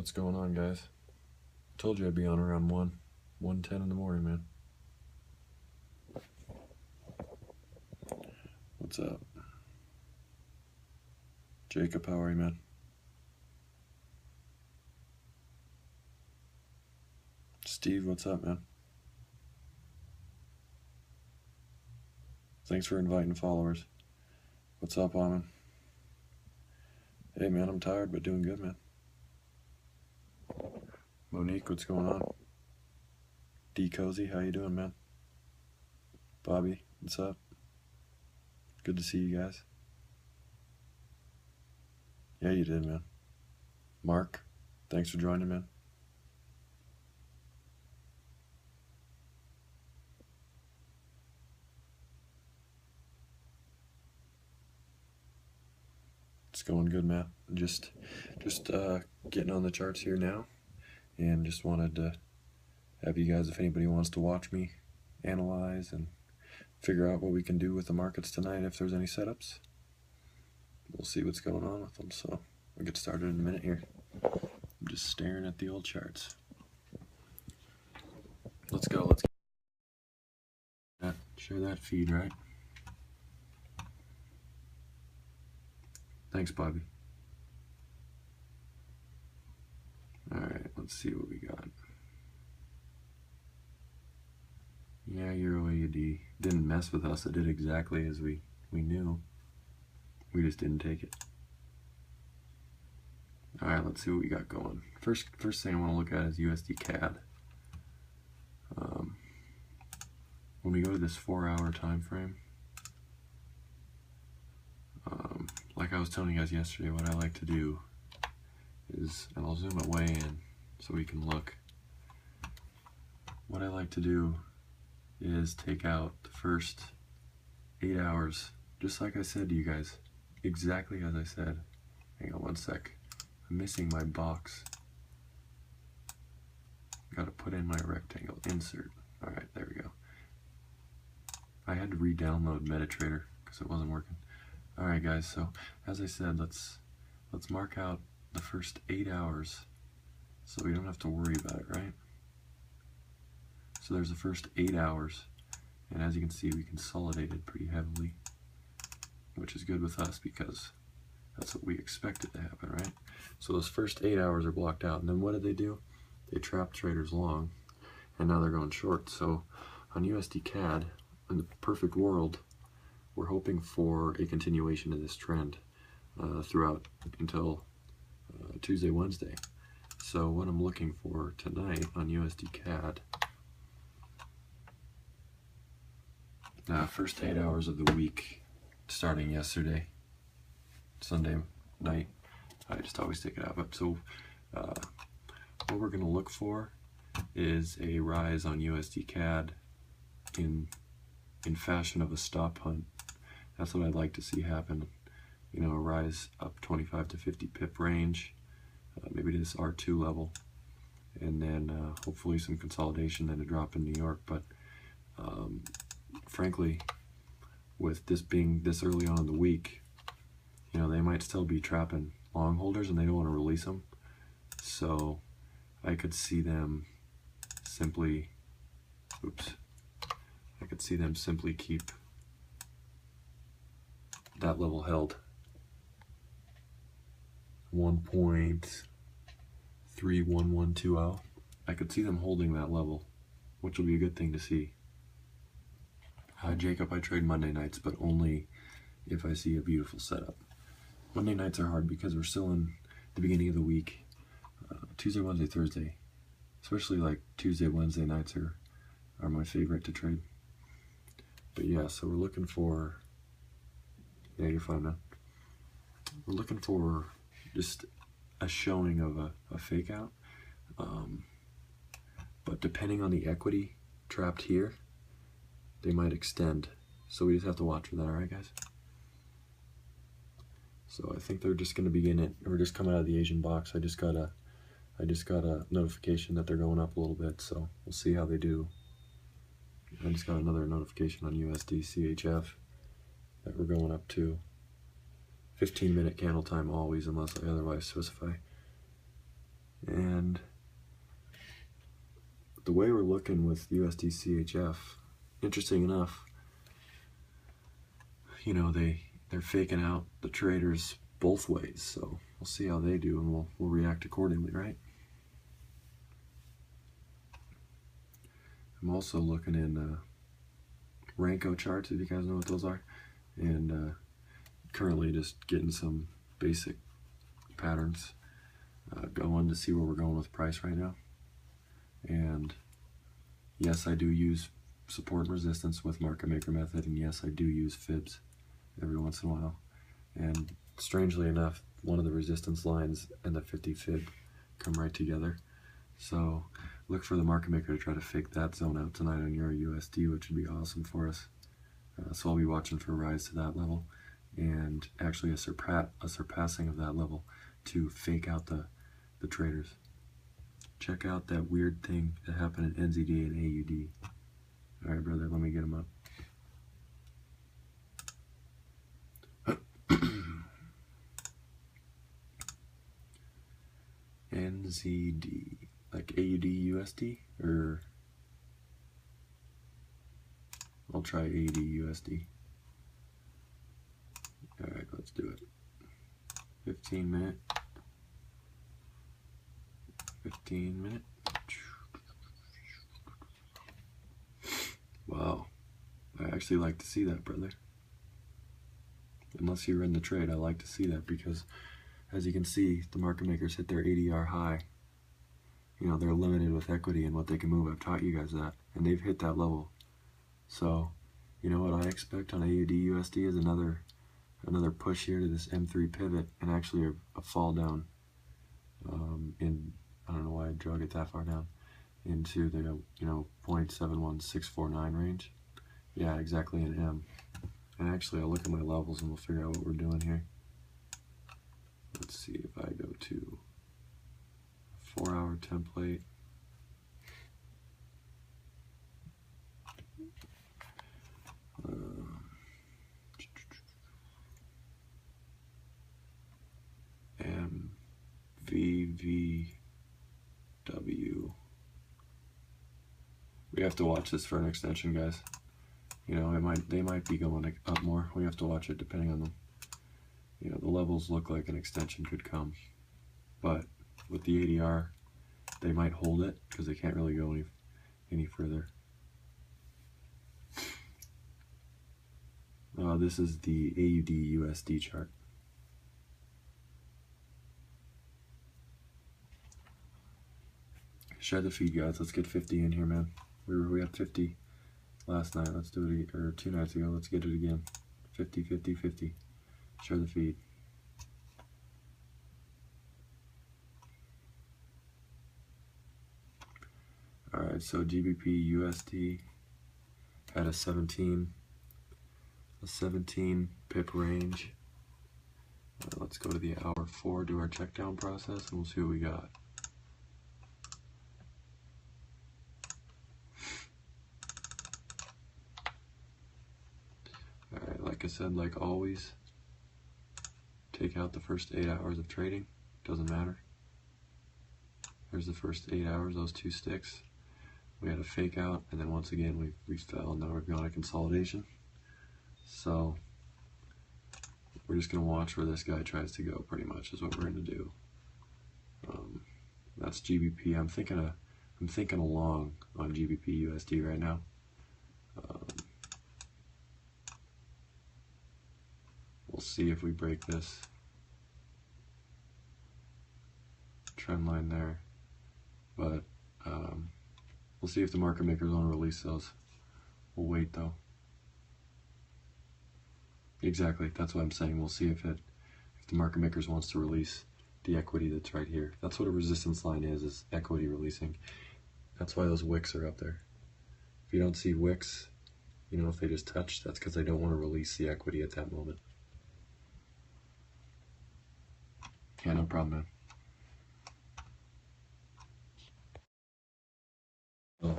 What's going on, guys? Told you I'd be on around 1:10 in the morning, man. What's up? Jacob, how are you, man? Steve, what's up, man? Thanks for inviting followers. What's up, Amin? Hey, man, I'm tired, but doing good, man. Monique, what's going on? D Cozy, how you doing, man? Bobby, what's up? Good to see you guys. Yeah, you did, man. Mark, thanks for joining, man. It's going good, man. Just getting on the charts here now, and just wanted to have you guys, if anybody wants to watch me analyze and figure out what we can do with the markets tonight, if there's any setups, we'll see what's going on with them. So we'll get started in a minute here. I'm just staring at the old charts. Let's go. Share that feed, right? Thanks, Bobby. All right, let's see what we got. Yeah, Euro AUD didn't mess with us. It did exactly as we knew. We just didn't take it. All right, let's see what we got going. First thing I want to look at is USD CAD. When we go to this 4-hour time frame, like I was telling you guys yesterday, what I like to do is, and I'll zoom it way in so we can look. What I like to do is take out the first 8 hours, just like I said to you guys, exactly as I said. Hang on one sec. I'm missing my box. Gotta put in my rectangle. Insert. Alright, there we go. I had to re-download MetaTrader because it wasn't working. Alright guys, so as I said, let's mark out the first 8 hours so we don't have to worry about it, right? So there's the first 8 hours, and as you can see, we consolidated pretty heavily, which is good with us because that's what we expected to happen, right? So those first 8 hours are blocked out, and then what did they do? They trapped traders long, and now they're going short. So on USD CAD, in the perfect world, we're hoping for a continuation of this trend throughout until Tuesday, Wednesday. So what I'm looking for tonight on USD CAD, first 8 hours of the week, starting yesterday, Sunday night. I just always take it out. But so what we're going to look for is a rise on USD CAD in fashion of a stop hunt. That's what I'd like to see happen. You know, a rise up 25 to 50 pip range, maybe to this R2 level, and then hopefully some consolidation and a drop in New York. But frankly, with this being this early on in the week, you know, they might still be trapping long holders and they don't want to release them. So I could see them simply, I could see them simply keep that level held. 1.31120. I could see them holding that level, which will be a good thing to see. Jacob, I trade Monday nights, but only if I see a beautiful setup. Monday nights are hard because we're still in the beginning of the week. Tuesday, Wednesday, Thursday, especially like Tuesday, Wednesday nights are my favorite to trade. But yeah, so we're looking for, yeah, you're fine, man. We're looking for just a showing of a fake out. But depending on the equity trapped here, they might extend. So we just have to watch for that, alright guys? So I think they're just gonna begin it. We're just coming out of the Asian box. I just got a notification that they're going up a little bit, so we'll see how they do. I just got another notification on USD CHF that we're going up to 15-minute candle time always, unless I otherwise specify. And the way we're looking with USD CHF, interesting enough, you know, they're faking out the traders both ways, so we'll see how they do, and we'll react accordingly, right? I'm also looking in Ranko charts, if you guys know what those are, and currently just getting some basic patterns going to see where we're going with price right now. And yes, I do use support and resistance with market maker method, and yes, I do use fibs every once in a while. And strangely enough, one of the resistance lines and the 50 fib come right together. So look for the market maker to try to fake that zone out tonight on Euro USD, which would be awesome for us. So I'll be watching for a rise to that level, and actually a surpassing of that level to fake out the traders. Check out that weird thing that happened in NZD and AUD. All right, brother, let me get them up. NZD, like AUD USD, or I'll try AUD USD. All right, let's do it. 15 minute. 15 minute. Wow, I actually like to see that, brother. Unless you're in the trade, I like to see that, because as you can see, the market makers hit their ADR high. You know, they're limited with equity and what they can move. I've taught you guys that, and they've hit that level. So, you know what I expect on AUD USD is another push here to this M3 pivot, and actually a fall down in, I don't know why I drug it that far down, into the, you know, 0.71649 range. Yeah, exactly an M. And actually, I'll look at my levels and we'll figure out what we're doing here. Let's see if I go to 4-hour template. MVVW. We have to watch this for an extension, guys. You know, they might be going up more. We have to watch it depending on them. You know, the levels look like an extension could come, but with the ADR, they might hold it because they can't really go any further. This is the AUD USD chart. Share the feed, guys. Let's get 50 in here, man. We had 50 last night. Let's do it, or 2 nights ago. Let's get it again. 50, 50, 50. Share the feed. All right, so GBP USD had a 17 pip range. Let's go to the hour 4, do our check down process, and we'll see what we got. All right, like I said, like always, take out the first 8 hours of trading. Doesn't matter. There's the first 8 hours, those 2 sticks. We had a fake out, and then once again we fell, and now we've got a consolidation. So we're just gonna watch where this guy tries to go, pretty much is what we're gonna do. That's GBP. I'm thinking along on GBP USD right now. We'll see if we break this trend line there, but we'll see if the market makers want to release those. We'll wait though. Exactly, that's what I'm saying. We'll see if the market makers wants to release the equity that's right here. That's what a resistance line is equity releasing. That's why those wicks are up there. If you don't see wicks, you know, if they just touch, that's because they don't want to release the equity at that moment. Yeah, no problem, man. Well,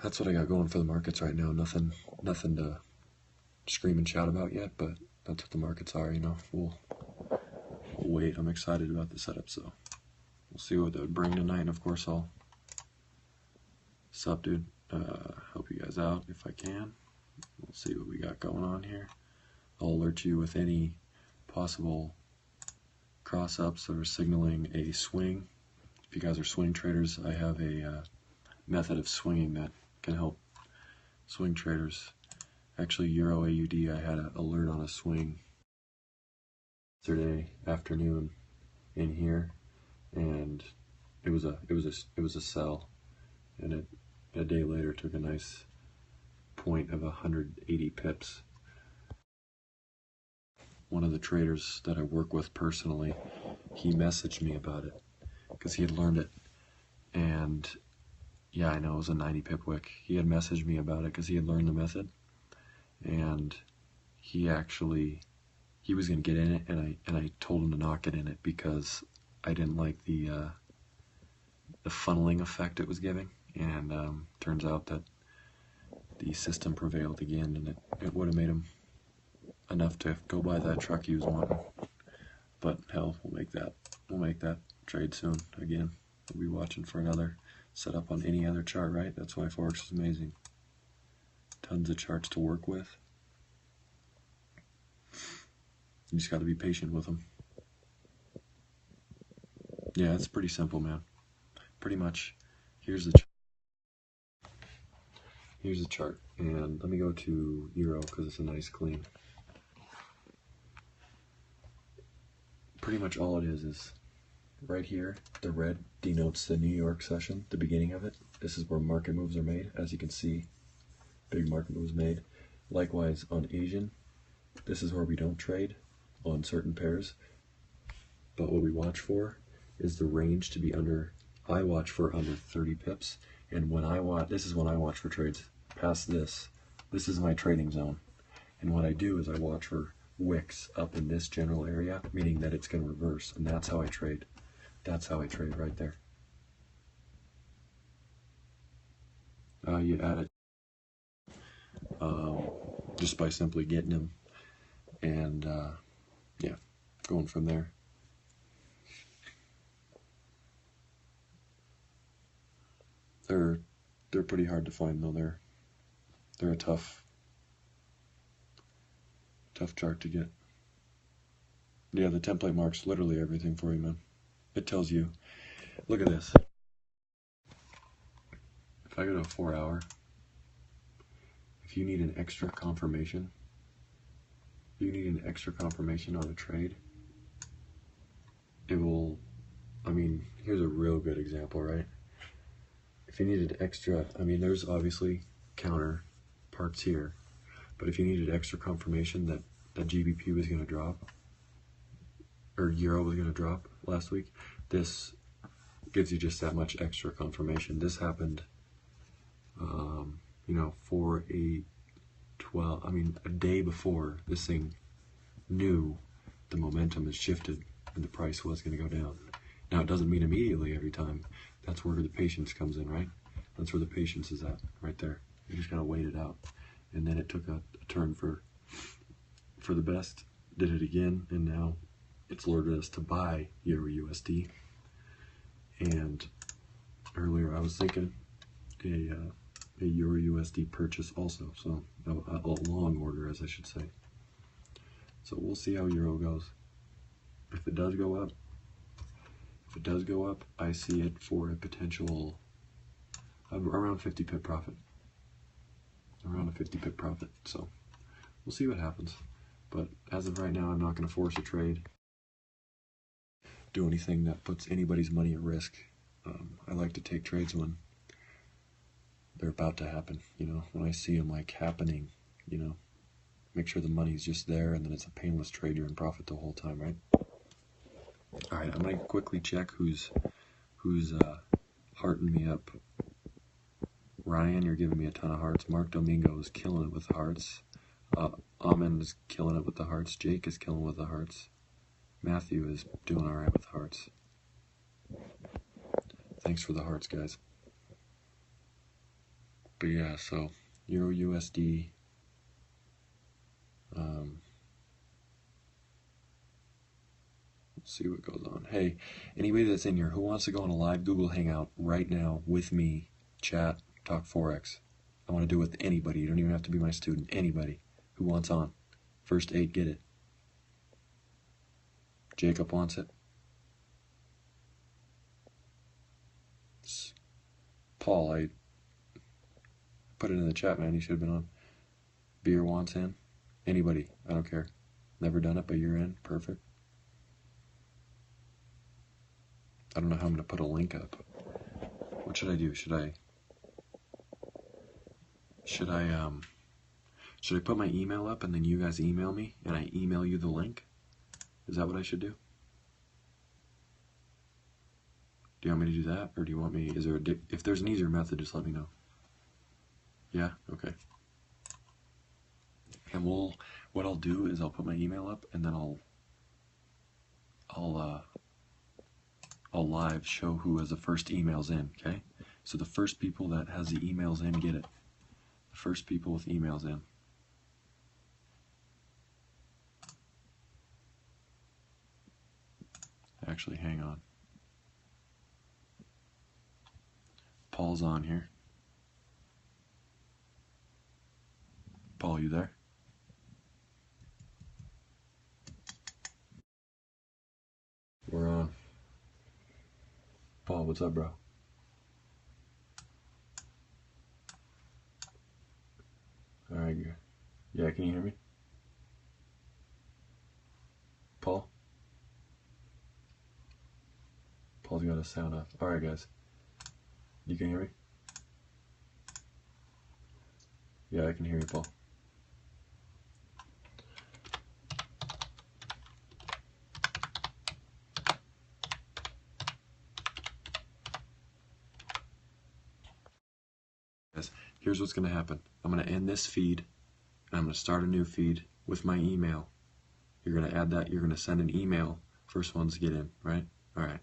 that's what I got going for the markets right now. Nothing to scream and shout about yet, but that's what the markets are, you know. wait. I'm excited about the setup, so we'll see what that would bring tonight. And of course, I'll sup, dude. Help you guys out if I can. We'll see what we got going on here. I'll alert you with any possible cross-ups that are signaling a swing. If you guys are swing traders, I have a method of swinging that can help swing traders. Actually, Euro AUD, I had an alert on a swing yesterday afternoon in here, and it was a sell, and it a day later took a nice point of 180 pips. One of the traders that I work with personally, he messaged me about it because he had learned it, and yeah, I know it was a 90 pip wick. He had messaged me about it because he had learned the method, and he was gonna get in it, and I told him to not get in it because I didn't like the funneling effect it was giving, and turns out that the system prevailed again, and it would have made him enough to go buy that truck he was wanting. But hell, we'll make that trade soon again. We'll be watching for another setup on any other chart, right? That's why Forex is amazing. Tons of charts to work with. You just got to be patient with them. Yeah, it's pretty simple, man. Pretty much, here's the chart, and let me go to Euro because it's a nice clean. Pretty much all it is right here. The red denotes the New York session, the beginning of it. This is where market moves are made. As you can see, big market moves made. Likewise on Asian, this is where we don't trade on certain pairs, but what we watch for is the range to be under. I watch for under 30 pips, and when I watch, this is when I watch for trades. Past this is my trading zone, and what I do is I watch for wicks up in this general area, meaning that it's going to reverse, and that's how I trade. That's how I trade right there. You add it just by simply getting them, and yeah, going from there. They're pretty hard to find though. They're a tough chart to get. Yeah, the template marks literally everything for you, man. It tells you, look at this. If I go to a 4 hour, if you need an extra confirmation, on a trade, it will, I mean, here's a real good example, right? If you needed extra, I mean, there's obviously counter parts here, but if you needed extra confirmation that GBP was going to drop, or Euro was going to drop last week, this gives you just that much extra confirmation. This happened, 4, 8, 12, I mean, a day before this thing knew the momentum has shifted and the price was going to go down. Now, it doesn't mean immediately every time. That's where the patience comes in, right? That's where the patience is at, right there. You just gotta wait it out. And then it took a turn for the best, did it again, and now it's lured us to buy Euro USD. And earlier I was thinking a Euro USD purchase also, so a long order, as I should say. So we'll see how Euro goes. If it does go up, I see it for a potential around 50 pip profit. Around a 50 pip profit. So we'll see what happens. But as of right now, I'm not going to force a trade. Do anything that puts anybody's money at risk. I like to take trades when they're about to happen. When I see them like happening, make sure the money's just there, and then it's a painless trade. You're in profit the whole time, right? All right, I'm gonna quickly check who's hearting me up. Ryan, you're giving me a ton of hearts. Mark Domingo is killing it with the hearts. Amin is killing it with the hearts. Jake is killing with the hearts. Matthew is doing all right with the hearts. Thanks for the hearts, guys. But yeah, so Euro USD. see what goes on. Hey, anybody that's in here, who wants to go on a live Google Hangout right now with me, chat, talk Forex? I want to do it with anybody. You don't even have to be my student. Anybody who wants on. First 8 get it. Jacob wants it. Paul, I put it in the chat, man. You should have been on. Beer wants in. Anybody. I don't care. Never done it, but you're in. Perfect. I don't know how I'm going to put a link up. What should I do? Should I put my email up and then you guys email me and I email you the link? Is that what I should do? Do you want me to do that, or do you want me? Is there if there's an easier method, just let me know. Yeah. Okay. And what I'll do is I'll put my email up and then I'll live show who has the first emails in. Okay. So the first people that has the emails in get it. The first people with emails in. Actually, hang on. Paul's on here. Paul, you there? We're on. Paul, what's up, bro? All right, good. Yeah, can you hear me? Paul? Paul's got his sound off. All right, guys. You can hear me? Yeah, I can hear you, Paul. Guys, here's what's going to happen. I'm going to end this feed, and I'm going to start a new feed with my email. You're going to add that. You're going to send an email. First ones get in, right? All right.